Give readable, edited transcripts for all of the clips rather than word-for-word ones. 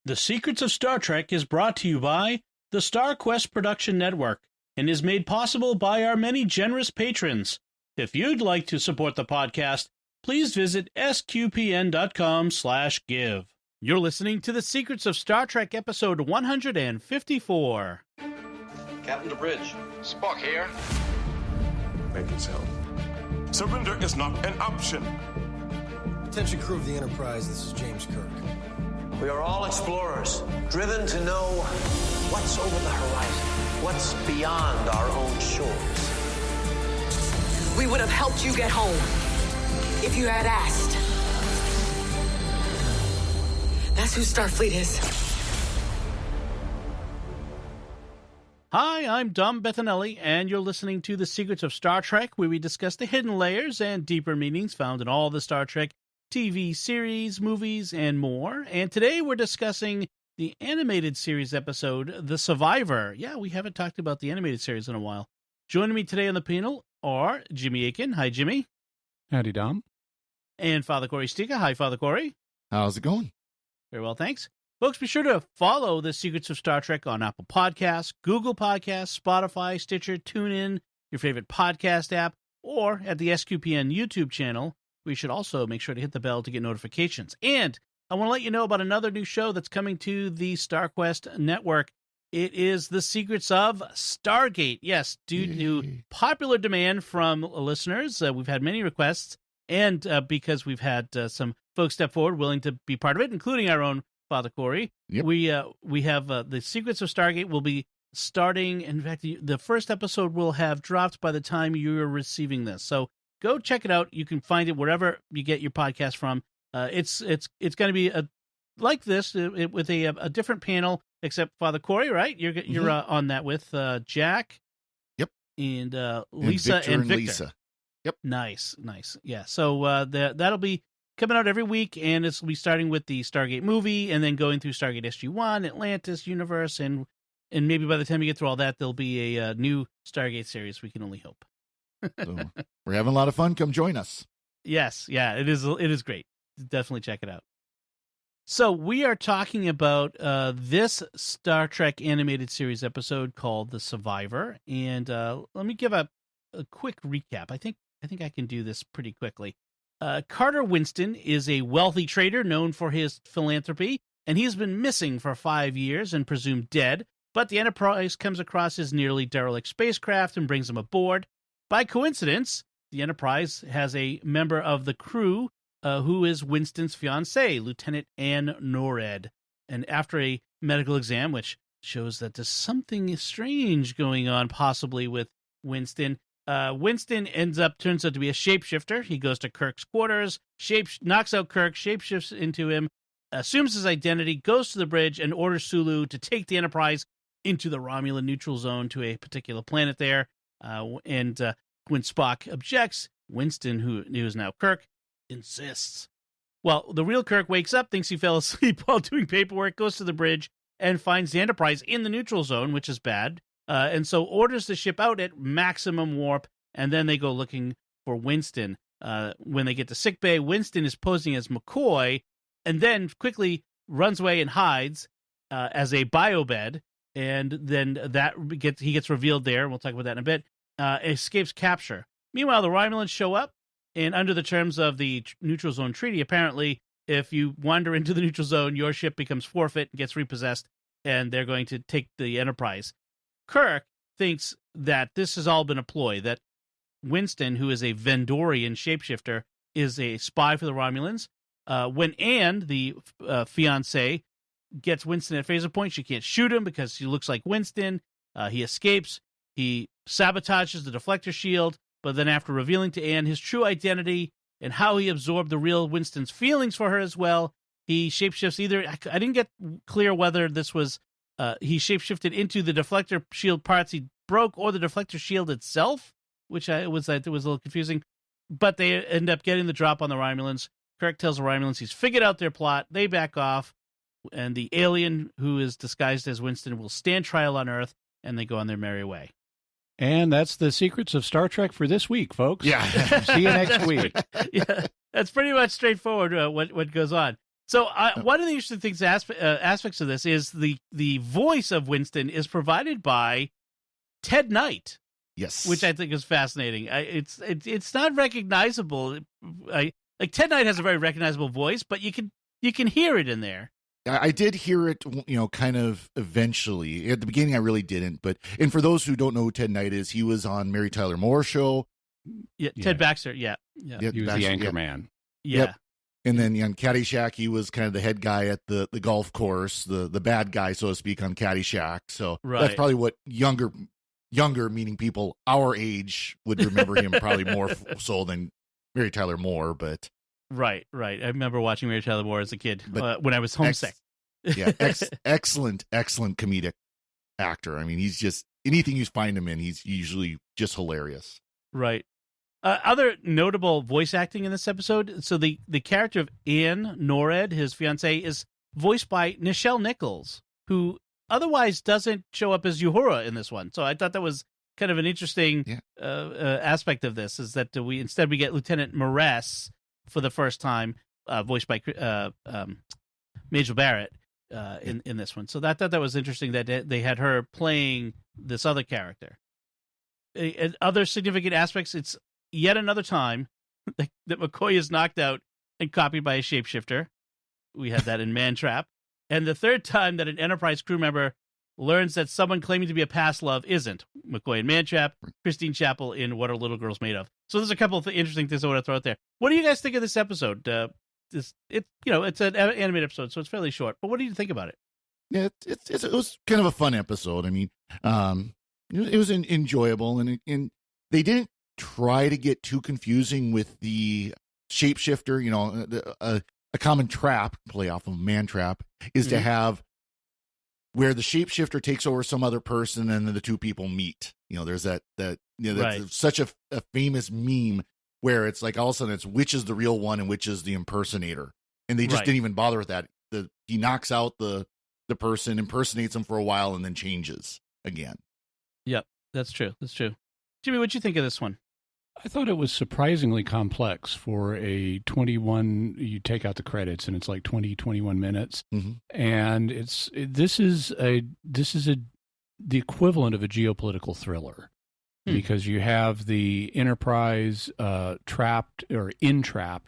The Secrets of Star Trek is brought to you by the StarQuest Production Network and is made possible by our many generous patrons. If you'd like to support the podcast, please visit sqpn.com/give. You're listening to The Secrets of Star Trek, episode 154. Captain to bridge. Spock here. Make it so. Surrender is not an option. Attention crew of the Enterprise, this is James Kirk. We are all explorers, driven to know what's over the horizon, what's beyond our own shores. We would have helped you get home if you had asked. That's who Starfleet is. Hi, I'm Dom Bettinelli, and you're listening to The Secrets of Star Trek, where we discuss the hidden layers and deeper meanings found in all the Star Trek TV series, movies, and more. And today we're discussing the animated series episode, The Survivor. Yeah, we haven't talked about the animated series in a while. Joining me today on the panel are Jimmy Aiken. Hi, Jimmy. Howdy, Dom. And Father Cory Stika. Hi, Father Cory. How's it going? Very well, thanks. Folks, be sure to follow The Secrets of Star Trek on Apple Podcasts, Google Podcasts, Spotify, Stitcher, TuneIn, your favorite podcast app, or at the SQPN YouTube channel. We should also make sure to hit the bell to get notifications. And I want to let you know about another new show that's coming to the StarQuest network. It is The Secrets of Stargate. Yes, due to popular demand from listeners, we've had many requests, and because we've had some folks step forward willing to be part of it, including our own Father Cory. Yep. We have The Secrets of Stargate will be starting. In fact, the first episode will have dropped by the time you're receiving this. So go check it out. You can find it wherever you get your podcast from. It's going to be like this with a different panel, except Father Cory, right? You're on that with Jack. Yep. And Lisa and Victor. Lisa. Yep. Nice. Yeah. So that'll be coming out every week, and it's will be starting with the Stargate movie, and then going through Stargate SG-1, Atlantis universe, and maybe by the time you get through all that, there'll be a new Stargate series. We can only hope. So we're having a lot of fun. Come join us. Yes, yeah, it is great. Definitely check it out. So we are talking about this Star Trek animated series episode called The Survivor, and let me give a quick recap. I think I can do this pretty quickly. Carter Winston is a wealthy trader known for his philanthropy, and he's been missing for 5 years and presumed dead, but the Enterprise comes across his nearly derelict spacecraft and brings him aboard. By coincidence, the Enterprise has a member of the crew who is Winston's fiancée, Lieutenant Anne Norred. And after a medical exam, which shows that there's something strange going on possibly with Winston, Winston turns out to be a shapeshifter. He goes to Kirk's quarters, knocks out Kirk, shapeshifts into him, assumes his identity, goes to the bridge, and orders Sulu to take the Enterprise into the Romulan neutral zone to a particular planet there. And when Spock objects, Winston, who is now Kirk, insists. Well, the real Kirk wakes up, thinks he fell asleep while doing paperwork, goes to the bridge, and finds the Enterprise in the neutral zone, which is bad, and so orders the ship out at maximum warp, and then they go looking for Winston. When they get to sickbay, Winston is posing as McCoy, and then quickly runs away and hides as a biobed, and then he gets revealed there, and we'll talk about that in a bit, escapes capture. Meanwhile, the Romulans show up, and under the terms of the Neutral Zone Treaty, apparently, if you wander into the Neutral Zone, your ship becomes forfeit and gets repossessed, and they're going to take the Enterprise. Kirk thinks that this has all been a ploy, that Winston, who is a Vendorian shapeshifter, is a spy for the Romulans. When Anne, the fiancée, gets Winston at phaser point, she can't shoot him because he looks like Winston. He escapes. He sabotages the deflector shield, but then after revealing to Anne his true identity and how he absorbed the real Winston's feelings for her as well, he shapeshifts either... I didn't get clear whether this was... he shapeshifted into the deflector shield parts he broke or the deflector shield itself, which was a little confusing. But they end up getting the drop on the Romulans. Kirk tells the Romulans he's figured out their plot. They back off, and the alien who is disguised as Winston will stand trial on Earth, and they go on their merry way. And that's the Secrets of Star Trek for this week, folks. Yeah. See you next week. Yeah, that's pretty much straightforward what goes on. So one of the interesting things, aspects of this is the voice of Winston is provided by Ted Knight. Yes, Which I think is fascinating. It's not recognizable. Like Ted Knight has a very recognizable voice, but you can hear it in there. I did hear it, kind of eventually. At the beginning, I really didn't. And for those who don't know who Ted Knight is, he was on Mary Tyler Moore's show. Yeah, Ted Baxter. Yeah. He was the anchor man. Yeah. Yep. And then on Caddyshack, he was kind of the head guy at the golf course, the bad guy, so to speak, on Caddyshack. So that's probably what younger, meaning people our age, would remember him probably more so than Mary Tyler Moore. But Right. I remember watching Mary Tyler Moore as a kid when I was homesick. Excellent comedic actor. I mean, he's just, anything you find him in, he's usually just hilarious. Right. Other notable voice acting in this episode. So the character of Anne Norred, his fiancée, is voiced by Nichelle Nichols, who otherwise doesn't show up as Uhura in this one. So I thought that was kind of an interesting aspect of this, is that we get Lieutenant Maress for the first time, voiced by Majel Barrett in this one. So I thought that was interesting that they had her playing this other character. And other significant aspects, it's yet another time that McCoy is knocked out and copied by a shapeshifter. We had that in Mantrap. And the third time that an Enterprise crew member learns that someone claiming to be a past love isn't. McCoy in Mantrap, Christine Chappell in What Are Little Girls Made Of? So there's a couple of interesting things I want to throw out there. What do you guys think of this episode? It's an animated episode, so it's fairly short. But what do you think about it? Yeah, it was kind of a fun episode. I mean, it was enjoyable, and they didn't try to get too confusing with the shapeshifter. A common trap, play off of Mantrap, is to have where the shapeshifter takes over some other person and then the two people meet. There's that's such a famous meme where it's like all of a sudden it's which is the real one and which is the impersonator. And they just didn't even bother with that. He knocks out the person, impersonates him for a while, and then changes again. Yep, that's true. Jimmy, what'd you think of this one? I thought it was surprisingly complex for a 21, you take out the credits and it's like 21 minutes. Mm-hmm. And this is the equivalent of a geopolitical thriller, because you have the Enterprise entrapped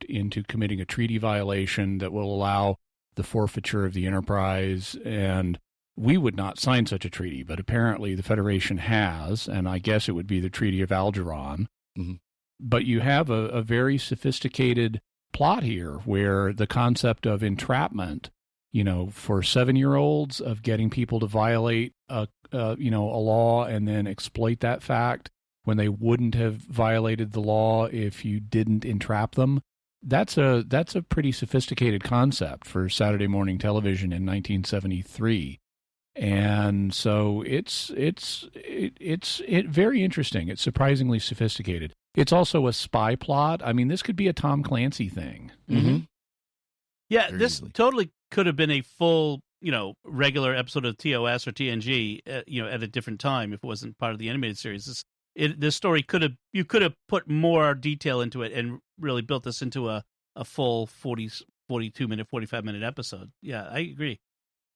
into committing a treaty violation that will allow the forfeiture of the Enterprise. And we would not sign such a treaty, but apparently the Federation has, and I guess it would be the Treaty of Algeron. Mm-hmm. But you have a very sophisticated plot here where the concept of entrapment, for 7-year-olds, of getting people to violate a law and then exploit that fact when they wouldn't have violated the law if you didn't entrap them. That's a pretty sophisticated concept for Saturday morning television in 1973. And so it's very interesting. It's surprisingly sophisticated. It's also a spy plot. I mean, this could be a Tom Clancy thing. Mm-hmm. Yeah, very this easily. Totally could have been a full, regular episode of TOS or TNG, at a different time if it wasn't part of the animated series. This story could have put more detail into it and really built this into a full 42-minute, 45-minute episode. Yeah, I agree.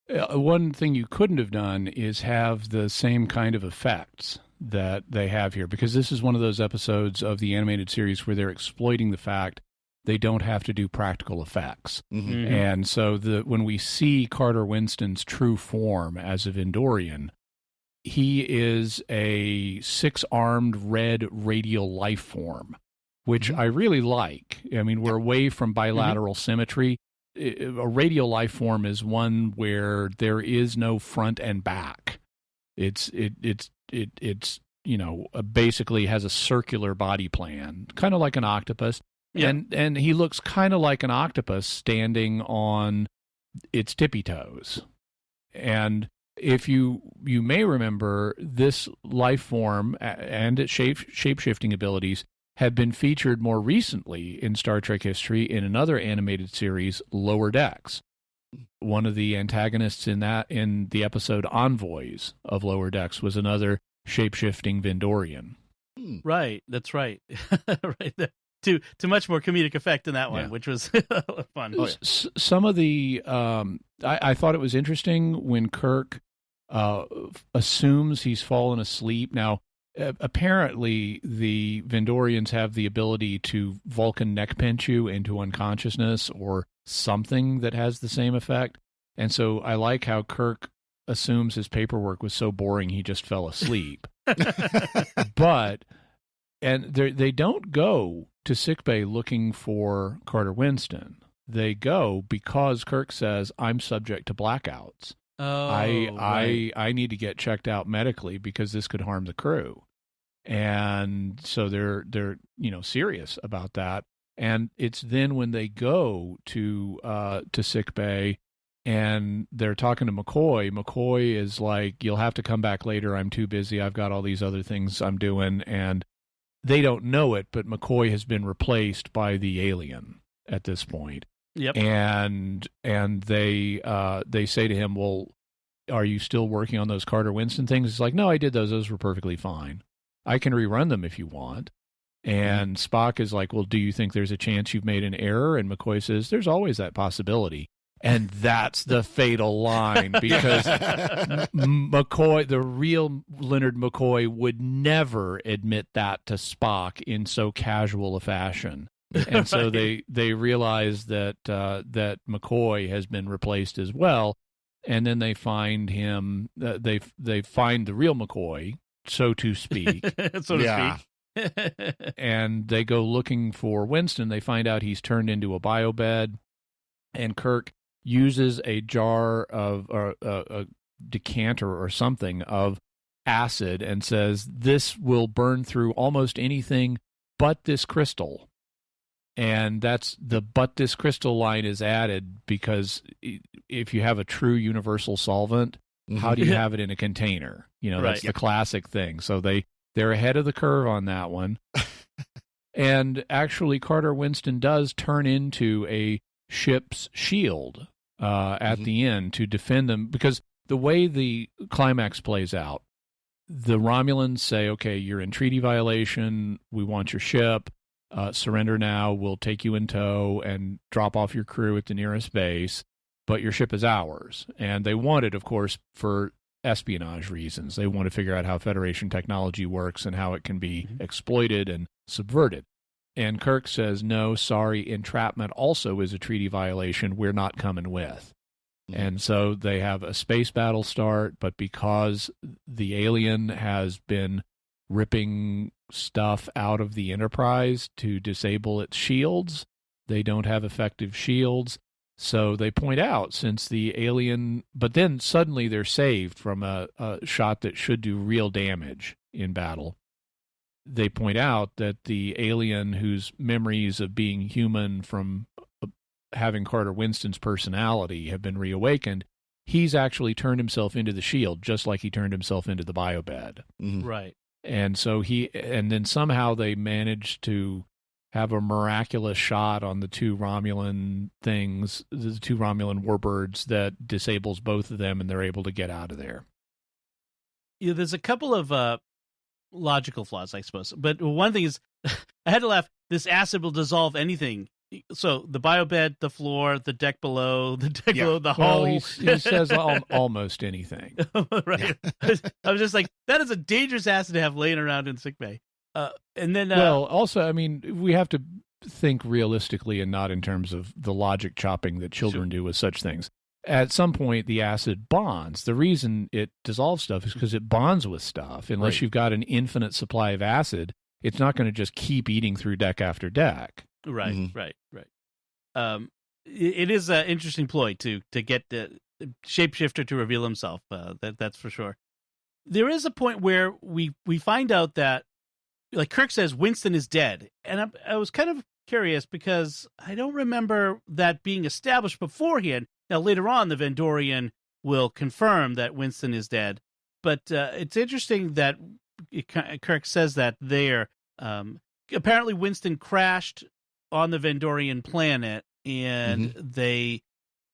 One thing you couldn't have done is have the same kind of effects that they have here, because this is one of those episodes of the animated series where they're exploiting the fact they don't have to do practical effects. Mm-hmm. Mm-hmm. And so when we see Carter Winston's true form as a Vendorian, he is a 6-armed red radial life form, which I really like. I mean, we're away from bilateral symmetry. A radial life form is one where there is no front and back. It's basically has a circular body plan, kind of like an octopus. Yeah. And he looks kind of like an octopus standing on its tippy toes. And if you may remember, this life form and its shape-shifting abilities have been featured more recently in Star Trek history in another animated series, Lower Decks. One of the antagonists in the episode Envoys of Lower Decks was another shape-shifting Vendorian. Right, that's right. Right. to much more comedic effect in that one, Yeah. which was fun. Oh, yeah. Some of the I thought it was interesting when Kirk assumes he's fallen asleep. Now, apparently, the Vendorians have the ability to Vulcan neck pinch you into unconsciousness or something that has the same effect. And so I like how Kirk assumes his paperwork was so boring he just fell asleep. And they don't go to sickbay looking for Carter Winston. They go because Kirk says, I'm subject to blackouts. Oh, I need to get checked out medically because this could harm the crew. And so they're serious about that. And it's then when they go to sickbay and they're talking to McCoy. McCoy is like, you'll have to come back later. I'm too busy. I've got all these other things I'm doing. And they don't know it, but McCoy has been replaced by the alien at this point. Yep. And they say to him, well, are you still working on those Carter Winston things? It's like, no, I did those. Those were perfectly fine. I can rerun them if you want. And Spock is like, well, do you think there's a chance you've made an error? And McCoy says, there's always that possibility. And that's the fatal line because McCoy, the real Leonard McCoy, would never admit that to Spock in so casual a fashion. And so they realize that McCoy has been replaced as well. And then they find him, they find the real McCoy, so to speak. to speak. And they go looking for Winston. They find out he's turned into a biobed. And Kirk uses a jar of a decanter or something of acid and says, this will burn through almost anything but this crystal. And that's the but this crystal line is added because if you have a true universal solvent, how do you have it in a container? That's the classic thing. So they're ahead of the curve on that one. And actually, Carter Winston does turn into a ship's shield at the end to defend them, because the way the climax plays out, the Romulans say, okay, you're in treaty violation. We want your ship. Surrender now. We'll take you in tow and drop off your crew at the nearest base, but your ship is ours. And they want it, of course, for espionage reasons. They want to figure out how Federation technology works and how it can be exploited and subverted. And Kirk says, no, sorry, entrapment also is a treaty violation. We're not coming with. And so they have a space battle start, but because the alien has been ripping stuff out of the Enterprise to disable its shields, they don't have effective shields. So they point out, since the alien, but then suddenly they're saved from a shot that should do real damage in battle. They point out that the alien, whose memories of being human from having Carter Winston's personality have been reawakened, he's actually turned himself into the shield, just like he turned himself into the biobed. Right. And so and then somehow they managed to have a miraculous shot on the two Romulan things, the two Romulan warbirds, that disables both of them, and they're able to get out of there. Yeah, there's a couple of logical flaws, I suppose. But one thing is, I had to laugh. This acid will dissolve anything. So the biobed, the floor, the deck below, the hull. Well, he says almost anything. Right. I was just like, that is a dangerous acid to have laying around in sickbay. And then, also, I mean, we have to think realistically and not in terms of the logic chopping that children do with such things. At some point, the acid bonds. The reason it dissolves stuff is because it bonds with stuff. Unless you've got an infinite supply of acid, it's not going to just keep eating through deck after deck. Right. It is an interesting ploy to get the shapeshifter to reveal himself. That's for sure. There is a point where we find out that, like Kirk says, Winston is dead, and I was kind of curious because I don't remember that being established beforehand. Now later on, the Vendorian will confirm that Winston is dead, but it's interesting that Kirk says that there. Apparently, Winston crashed on the Vendorian planet, and they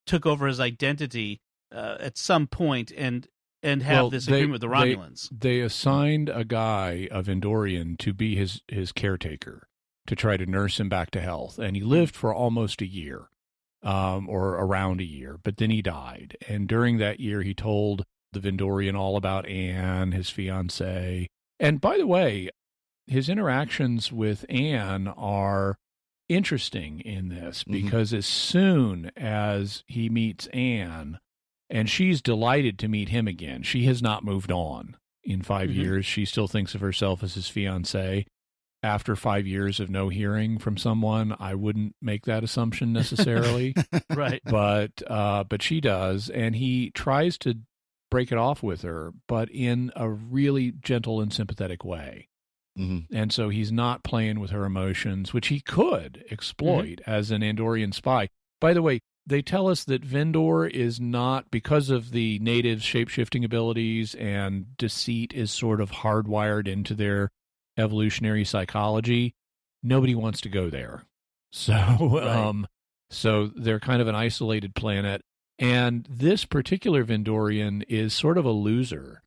took over his identity at some point, and have this agreement with the Romulans. They assigned a guy, a Vendorian, to be his caretaker. to try to nurse him back to health. And he lived for almost a year, or around a year, but then he died. And during that year, he told the Vendorian all about Anne, his fiancée. And by the way, his interactions with Anne are interesting in this, because as soon as he meets Anne, and she's delighted to meet him again, she has not moved on in 5 years. She still thinks of herself as his fiancée. After 5 years of no hearing from someone, I wouldn't make that assumption necessarily. Right. But she does, and he tries to break it off with her, but in a really gentle and sympathetic way. And so he's not playing with her emotions, which he could exploit as an Andorian spy. By the way, they tell us that Vendor is not, because of the natives' shape-shifting abilities and deceit is sort of hardwired into their evolutionary psychology. Nobody wants to go there. So, so they're kind of an isolated planet. And this particular Vendorian is sort of a loser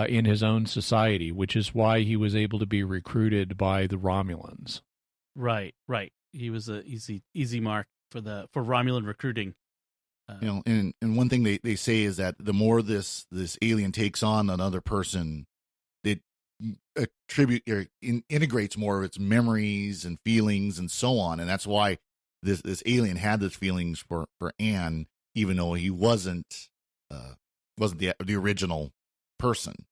in his own society, which is why he was able to be recruited by the Romulans. Right. He was a easy mark for Romulan recruiting. And one thing they say is that the more this alien takes on another person, it integrates more of its memories and feelings and so on. And that's why this alien had those feelings for Anne, even though he wasn't the original person.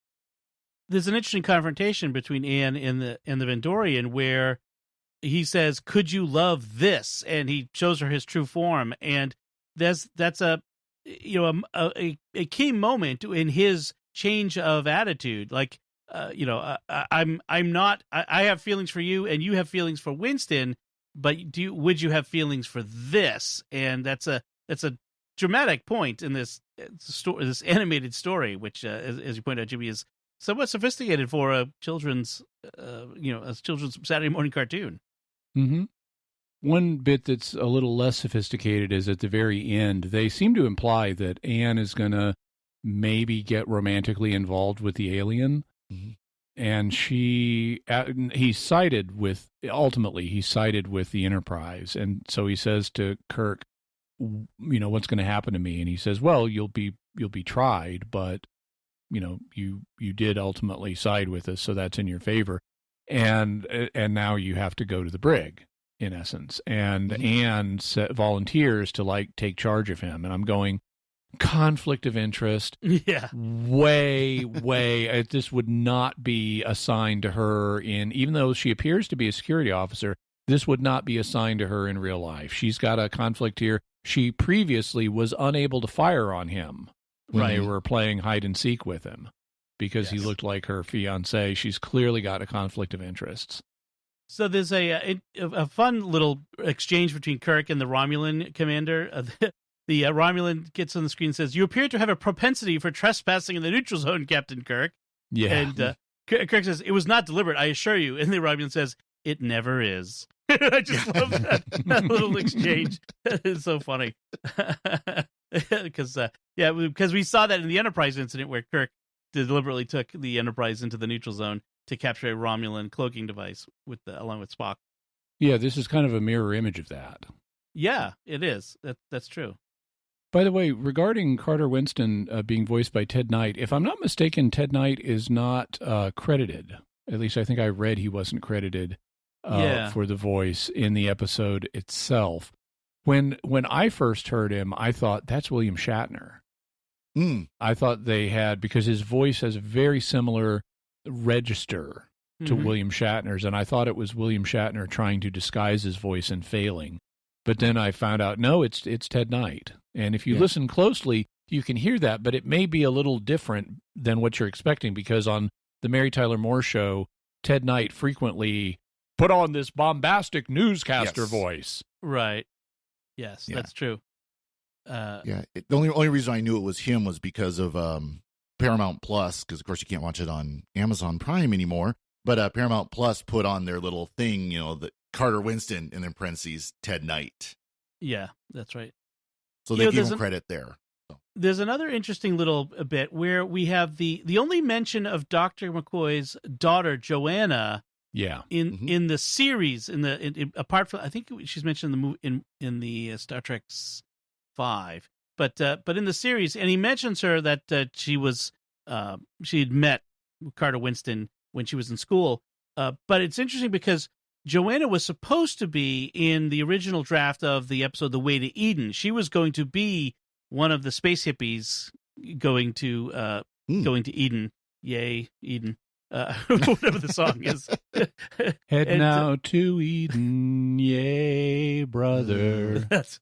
There's an interesting confrontation between Anne and the Vendorian, where he says, "Could you love this?" And he shows her his true form, and that's a key moment in his change of attitude. Like, I have feelings for you, and you have feelings for Winston, but would you have feelings for this? And that's a dramatic point in this animated story, which, as you point out, Jimmy, is somewhat sophisticated for a children's Saturday morning cartoon. One bit that's a little less sophisticated is at the very end. They seem to imply that Anne is going to maybe get romantically involved with the alien, and he sided with the Enterprise, and so he says to Kirk, what's going to happen to me? And he says, well, you'll be tried, but you did ultimately side with us, so that's in your favor. And now you have to go to the brig, in essence. And Anne volunteers to take charge of him. And I'm going, conflict of interest. Yeah. Way. This would not be assigned to her even though she appears to be a security officer, this would not be assigned to her in real life. She's got a conflict here. She previously was unable to fire on him when they were playing hide and seek with him because he looked like her fiancé. She's clearly got a conflict of interests. So there's a fun little exchange between Kirk and the Romulan commander. The Romulan gets on the screen and says, "You appear to have a propensity for trespassing in the neutral zone, Captain Kirk." Yeah. And Kirk says, "It was not deliberate, I assure you." And the Romulan says, "It never is." I just love that little exchange. That is so funny. Because we saw that in the Enterprise incident where Kirk deliberately took the Enterprise into the neutral zone to capture a Romulan cloaking device along with Spock. Yeah, this is kind of a mirror image of that. Yeah, it is. That's true. By the way, regarding Carter Winston being voiced by Ted Knight, if I'm not mistaken, Ted Knight is not credited. At least I think I read he wasn't credited for the voice in the episode itself. When I first heard him, I thought, that's William Shatner. I thought they had, because his voice has a very similar register to William Shatner's, and I thought it was William Shatner trying to disguise his voice and failing. But then I found out, no, it's Ted Knight. And if you listen closely, you can hear that, but it may be a little different than what you're expecting, because on the Mary Tyler Moore Show, Ted Knight frequently put on this bombastic newscaster voice. Right. Yes, that's true. The only reason I knew it was him was because of Paramount Plus, because of course you can't watch it on Amazon Prime anymore. But Paramount Plus put on their little thing, that Carter Winston, and in parentheses Ted Knight. Yeah, that's right. So they gave him credit there. So. There's another interesting little bit where we have the only mention of Dr. McCoy's daughter, Joanna, Yeah. In the series, apart from, I think she's mentioned in the movie in the Star Trek 5, but in the series, and he mentions her that she had met Carter Winston when she was in school. But it's interesting because Joanna was supposed to be in the original draft of the episode "The Way to Eden." She was going to be one of the space hippies going to Eden. Yay, Eden. Whatever the song is. Head now to Eden, yay, brother. That's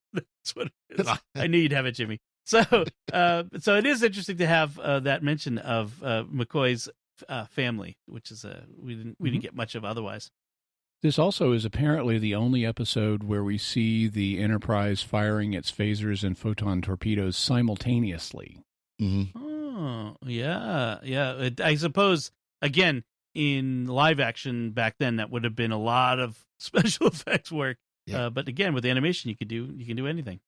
what it is. I knew you'd have it, Jimmy. So it is interesting to have that mention of McCoy's family, which is we didn't get much of otherwise. This also is apparently the only episode where we see the Enterprise firing its phasers and photon torpedoes simultaneously. Mm-hmm. Oh, yeah. I suppose, again, in live action back then, that would have been a lot of special effects work. Yeah. But again, with animation, you can do anything.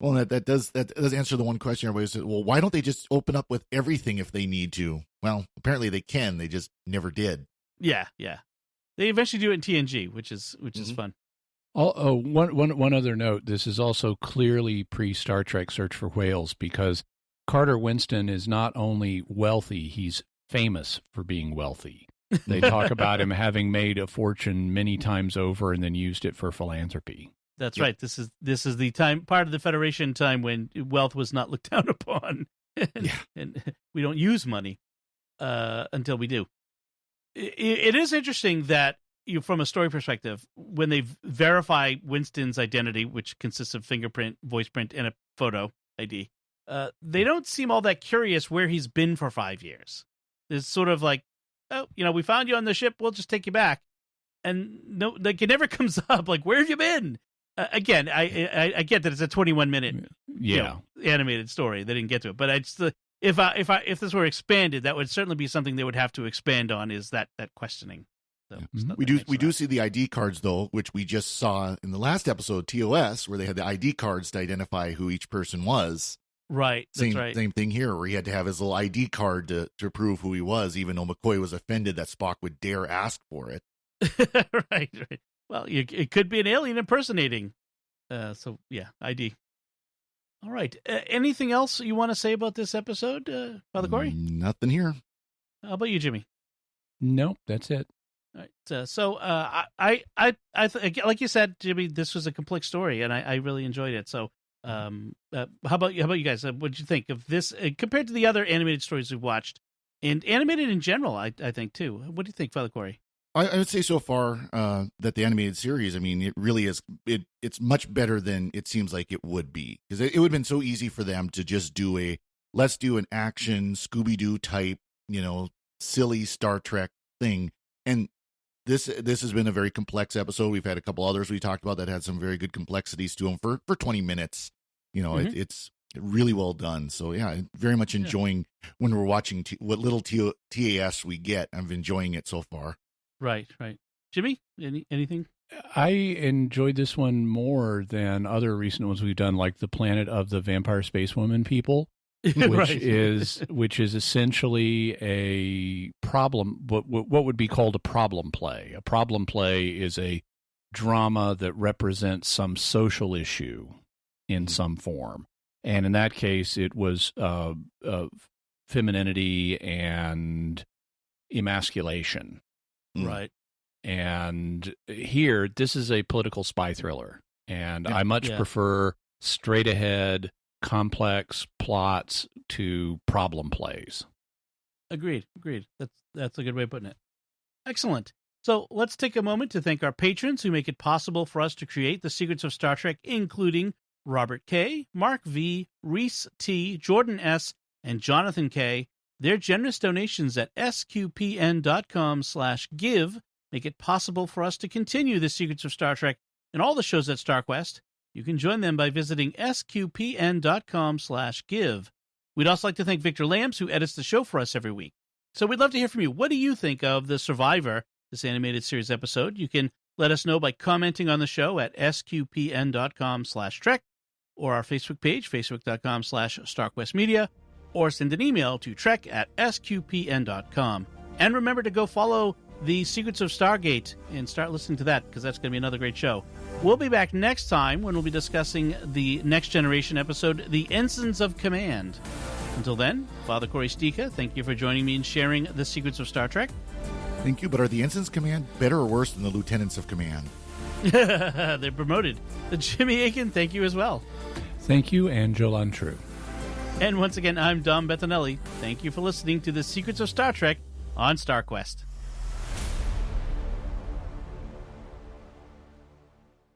Well, that does answer the one question everybody said. Well, why don't they just open up with everything if they need to? Well, apparently they can. They just never did. Yeah. They eventually do it in TNG, which is fun. One other note. This is also clearly pre-Star Trek Search for Whales, because Carter Winston is not only wealthy, he's famous for being wealthy. They talk about him having made a fortune many times over and then used it for philanthropy. That's right. This is the part of the Federation time when wealth was not looked down upon, and we don't use money until we do. It is interesting that, from a story perspective, when they verify Winston's identity, which consists of fingerprint, voice print, and a photo ID, they don't seem all that curious where he's been for 5 years. It's sort of like, oh, we found you on the ship, we'll just take you back. And no, like, it never comes up, like, where have you been? Again, I get that it's a 21-minute animated story. They didn't get to it, but if this were expanded, that would certainly be something they would have to expand on, is that questioning. So we do see the ID cards, though, which we just saw in the last episode, TOS, where they had the ID cards to identify who each person was. Right. That's right. Same thing here, where he had to have his little ID card to prove who he was, even though McCoy was offended that Spock would dare ask for it. Right. Well, it could be an alien impersonating. So, yeah, ID. All right. Anything else you want to say about this episode, Father Cory? Nothing here. How about you, Jimmy? Nope, that's it. All right. I like you said, Jimmy, this was a complex story, and I really enjoyed it. So, how about you guys? What did you think of this compared to the other animated stories we've watched, and animated in general? I think too. What do you think, Father Cory? I would say so far that the animated series, I mean, it really is. It's much better than it seems like it would be, because it would have been so easy for them to just let's do an action Scooby-Doo type, silly Star Trek thing. And this has been a very complex episode. We've had a couple others we talked about that had some very good complexities to them for 20 minutes. It's really well done. So yeah, very much enjoying when we're watching what little TAS we get. I'm enjoying it so far. Right. Jimmy, anything? I enjoyed this one more than other recent ones we've done, like the Planet of the Vampire Space Woman people, which is essentially a problem. What would be called a problem play? A problem play is a drama that represents some social issue in some form, and in that case, it was femininity and emasculation. Right. And here, this is a political spy thriller. And I much prefer straight ahead, complex plots to problem plays. Agreed. That's a good way of putting it. Excellent. So let's take a moment to thank our patrons who make it possible for us to create the Secrets of Star Trek, including Robert K., Mark V., Reese T., Jordan S., and Jonathan K. Their generous donations at sqpn.com/give make it possible for us to continue the Secrets of Star Trek and all the shows at StarQuest. You can join them by visiting sqpn.com/give. We'd also like to thank Victor Lambs, who edits the show for us every week. So we'd love to hear from you. What do you think of The Survivor, this animated series episode? You can let us know by commenting on the show at sqpn.com/trek, or our Facebook page, facebook.com/StarQuestMedia, or send an email to trek@sqpn.com. And remember to go follow The Secrets of Stargate and start listening to that because that's going to be another great show. We'll be back next time when we'll be discussing the Next Generation episode, The Ensigns of Command. Until then, Father Cory Stika, thank you for joining me and sharing the secrets of Star Trek. Thank you, but are the Ensigns Command better or worse than the Lieutenants of Command? They're promoted. Jimmy Aiken, thank you as well. Thank you, Angel Untrue. And once again, I'm Dom Bettinelli. Thank you for listening to the Secrets of Star Trek on StarQuest.